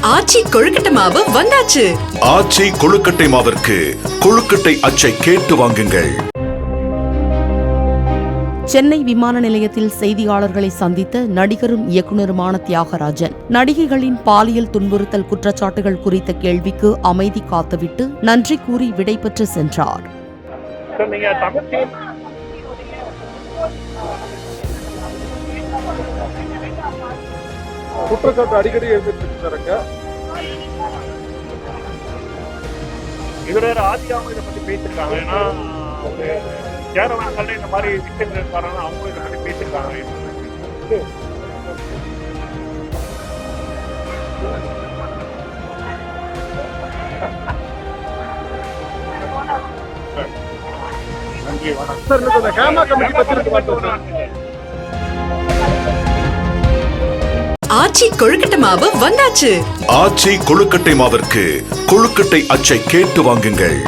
ஆச்சி கொழுக்கட்டை மாவு வந்தாச்சு. ஆச்சி கொழுக்கட்டை மாவிற்கு கொழுக்கட்டை அச்சை கேட்டு வாங்குங்கள். சென்னை விமான நிலையத்தில் செய்தியாளர்களை சந்தித்த நடிகரும் இயக்குநருமான தியாகராஜன் நடிகைகளின் பாலியல் துன்புறுத்தல் குற்றச்சாட்டுகள் குறித்த கேள்விக்கு அமைதி காத்துவிட்டு நன்றி கூறி விடைபெற்று சென்றார். குற்றச்சாட்டு அடிக்கடி எழுதிட்டு இதுல ஆதியாவும் இதை பத்தி பேசிருக்காங்க. ஏன்னா கேரளாங்கள்ல இந்த மாதிரி விஷயங்கள் இருக்காங்க, அவங்களும் இதை பத்தி பேசிருக்காங்க. நன்றி, வணக்கம். ஆச்சி கொழுக்கட்டை மாவு வந்தாச்சு. ஆச்சி கொழுக்கட்டை மாவிற்கு கொழுக்கட்டை அச்சை கேட்டு வாங்குங்கள்.